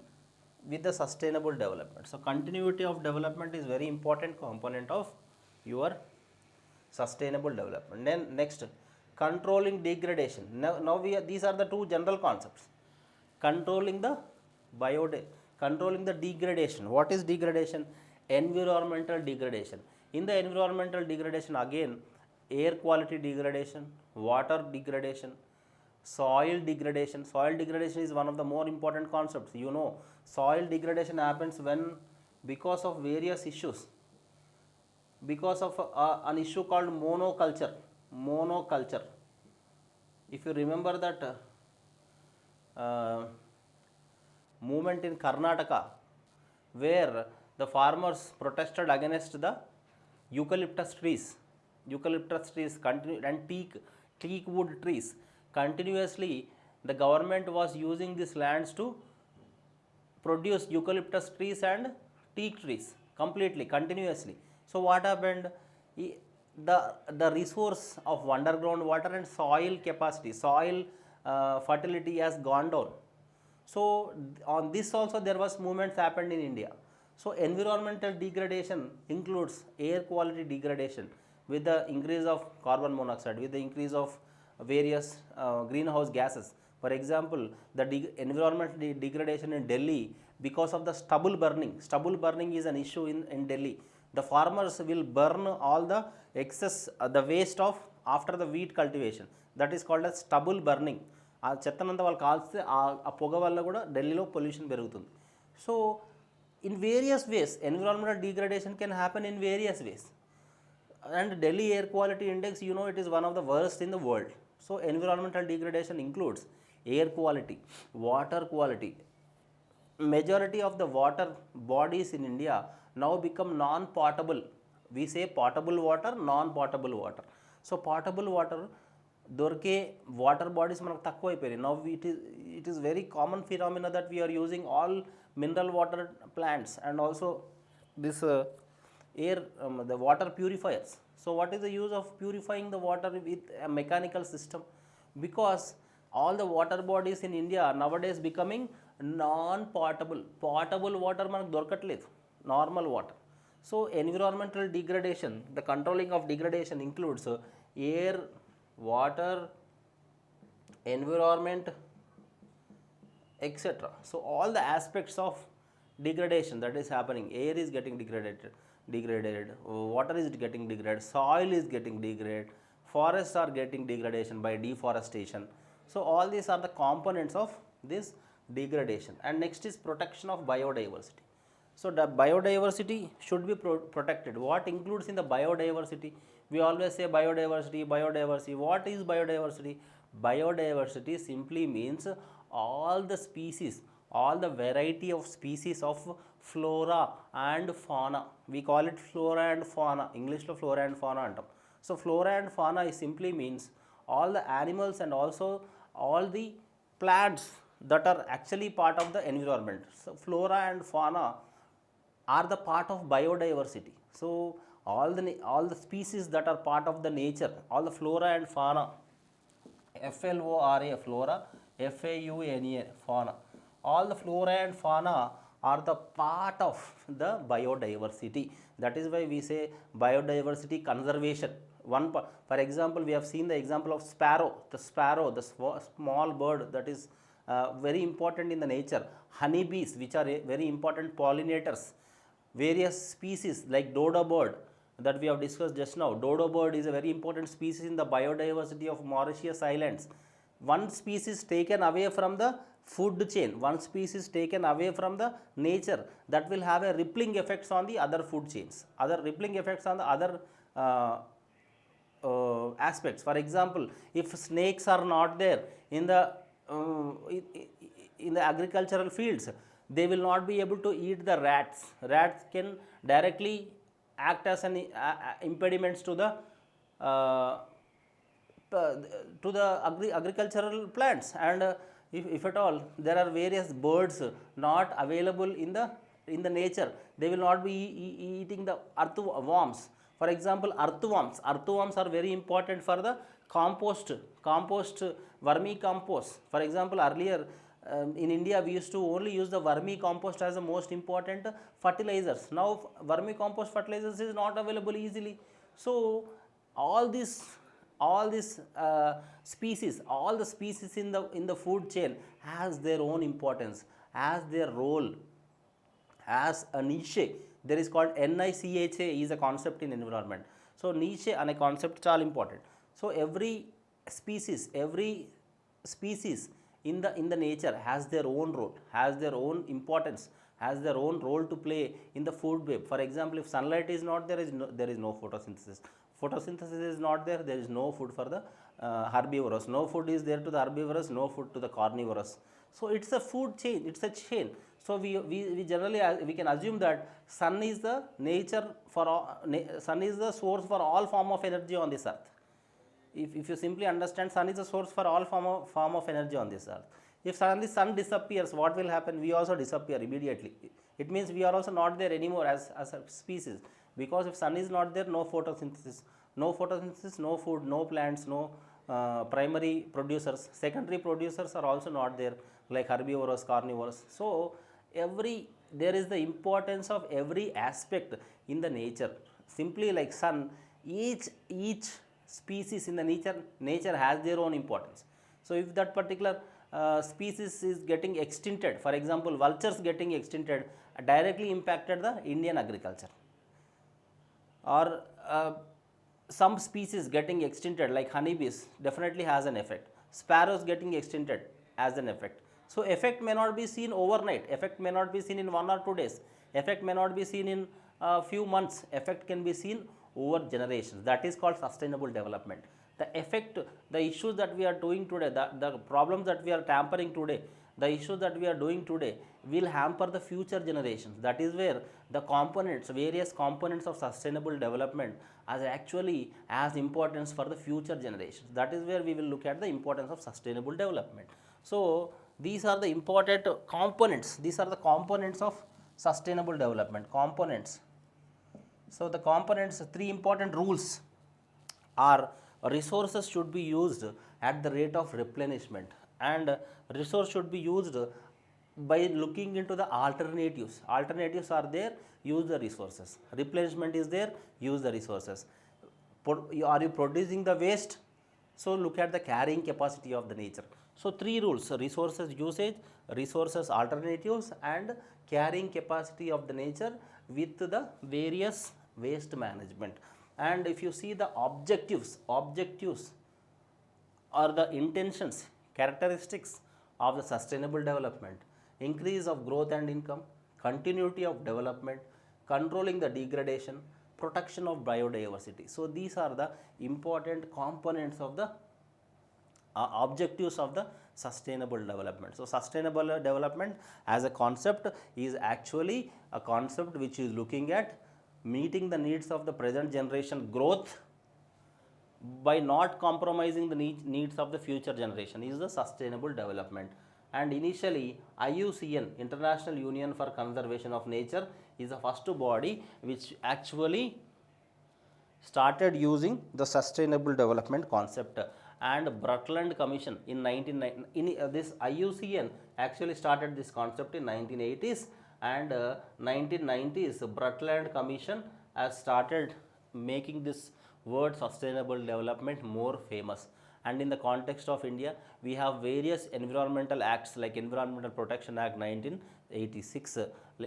with the sustainable development. So, continuity of development is very important component of your sustainable development. Then next, controlling degradation. Now these are the two general concepts. Controlling the biode, controlling the degradation. What is degradation? Environmental degradation. In the environmental degradation, again, air quality degradation, water degradation, soil degradation. Soil degradation is one of the more important concepts. You know, soil degradation happens when, because of various issues, because of an issue called monoculture. If you remember that movement in Karnataka, where the farmers protested against the eucalyptus trees, and teak wood trees. Continuously, the government was using these lands to produce eucalyptus trees and teak trees completely, continuously. So what happened? The resource of underground water and soil capacity, soil fertility has gone down. So on this also there was movements happened in India. So environmental degradation includes air quality degradation with the increase of carbon monoxide, with the increase of various greenhouse gases. For example, the environmental degradation in Delhi because of the stubble burning. Stubble burning is an issue in Delhi. The farmers will burn all the excess, the waste of after the wheat cultivation. That is called as stubble burning. ఆ చెత్తనంతా వాళ్ళు కాల్స్తే ఆ పొగ వల్ల కూడా ఢిల్లీలో pollution పెరుగుతుంది. So in various ways environmental degradation can happen in various ways. And Delhi air quality index, you know, it is one of the worst in the world. So environmental degradation includes air quality, water quality. Majority of the water bodies in India now become non-potable. We say potable water, non-potable water. So potable water, దొరికే water bodies మనకు తక్కువ అయిపోయినాయి. Now it is very common phenomena that we're using all mineral water plants and also this air the water purifiers. So what is the use of purifying the water with a mechanical system? Because all the water bodies in India nowadays becoming non potable. Potable water manaku dorkatledu, normal water. So environmental degradation, the controlling of degradation includes air, water, environment, etc. So all the aspects of degradation that is happening, air is getting degraded, water is getting degraded, soil is getting degraded, forests are getting degradation by deforestation. So all these are the components of this degradation. And next is protection of biodiversity. So the biodiversity should be protected. What includes in the biodiversity? We always say biodiversity. What is biodiversity? Biodiversity simply means all the species, all the variety of species of flora and fauna. We call it flora and fauna. English lo flora and fauna antam. So flora and fauna is simply means all the animals and also all the plants that are actually part of the environment. So flora and fauna are the part of biodiversity. So all the species that are part of the nature, all the flora and fauna, FLORA flora, FAUNA fauna, all the flora and fauna are the part of the biodiversity. That is why we say biodiversity conservation. For example, we have seen the example of sparrow, the small bird that is very important in the nature. Honeybees, which are very important pollinators. Various species like dodo bird that we have discussed just now. Dodo bird is a very important species in the biodiversity of Mauritius Islands. One species taken away from the food chain, one species taken away from the nature, that will have a rippling effects on the other food chains, other rippling effects on the other aspects. For example, if snakes are not there in the in the agricultural fields, they will not be able to eat the rats. Rats can directly act as an impediments uh, to the agricultural plants. And if at all there are various birds not available in the nature, they will not be eating the earthworms. For example, earthworms are very important for the compost vermi compost. For example, earlier in India we used to only use the vermi compost as the most important fertilizers. Now vermi compost fertilizers is not available easily. So all these species, all the species in the food chain has their own importance, has their role, as a niche. There is called NICHA is a concept in environment. So niche and a concept చాలా important. So every species in the nature has their own role, has their own importance, has their own role to play in the food web. For example, if sunlight is not there, there is no photosynthesis. Photosynthesis is not there, there is no food for the herbivores. No food is there to the herbivores, no food to the carnivores. So it's a food chain, it's a chain. So we generally we can assume that sun is the nature for all, sun is the source for all form of energy on this earth. If you simply understand, sun is the source for all form of energy on this earth. If suddenly sun disappears, what will happen? We also disappear immediately. It means we are also not there anymore as a species, because if sun is not there, no photosynthesis, no food, no plants, no primary producers. Secondary producers are also not there, like herbivores, carnivores. So there is the importance of every aspect in the nature. Simply like sun, each species in the nature has their own importance. So if that particular species is getting extincted, for example vultures getting extincted, directly impacted the Indian agriculture. Or some species getting extincted like honeybees definitely has an effect. Sparrows getting extincted has an effect. So effect may not be seen overnight, effect may not be seen in 1 or 2 days, effect may not be seen in a few months, effect can be seen over generations. That is called sustainable development. The effect, the issues that we are doing today, the problems that we are tampering today, the issues that we are doing today will hamper the future generations. That is where the components, various components of sustainable development are actually as importance for the future generations. That is where we will look at the importance of sustainable development. So these are the important components, these are the components of sustainable development components. So the components, 3 important rules are: resources should be used at the rate of replenishment, and resource should be used by looking into the alternatives. Alternatives are there, use the resources. Replenishment is there, use the resources. Are you producing the waste? So look at the carrying capacity of the nature. So 3 rules: resources usage, resources alternatives, and carrying capacity of the nature with the various waste management. And if you see the objectives or the intentions, characteristics of the sustainable development: increase of growth and income, continuity of development, controlling the degradation, protection of biodiversity. So these are the important components of the objectives of the sustainable development. So sustainable development as a concept is actually a concept which is looking at meeting the needs of the present generation growth by not compromising the needs of the future generation, is the sustainable development. And initially IUCN, International Union for Conservation of Nature, is the first body which actually started using the sustainable development concept. And Brundtland Commission in 1990, this IUCN actually started this concept in 1980s, and 1990s Brundtland Commission has started making this word sustainable development more famous. And in the context of India, we have various environmental acts like Environmental Protection Act 1986.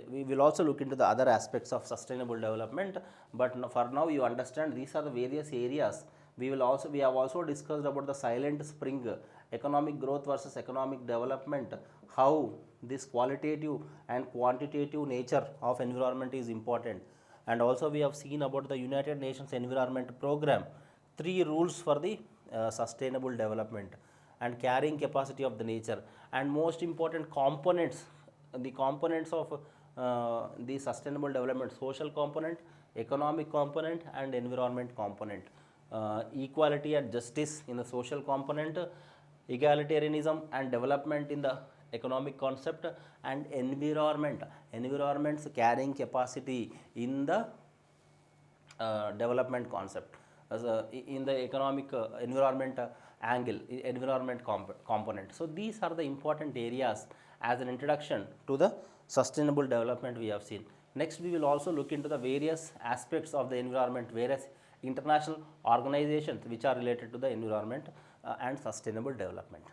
We will also look into the other aspects of sustainable development, but for now you understand these are the various areas. We have also discussed about the silent spring, economic growth versus economic development, how this qualitative and quantitative nature of environment is important. And also we have seen about the United Nations Environment Program, 3 rules for the sustainable development. and carrying capacity of the nature, and most important components, the components of the sustainable development: social component, economic component, and environment component. Equality and justice in the social component, egalitarianism and development in the economic concept, and environments carrying capacity in the development concept, as in the economic environment angle, environment component. So these are the important areas as an introduction to the sustainable development we have seen. Next we will also look into the various aspects of the environment, various international organizations which are related to the environment and sustainable development.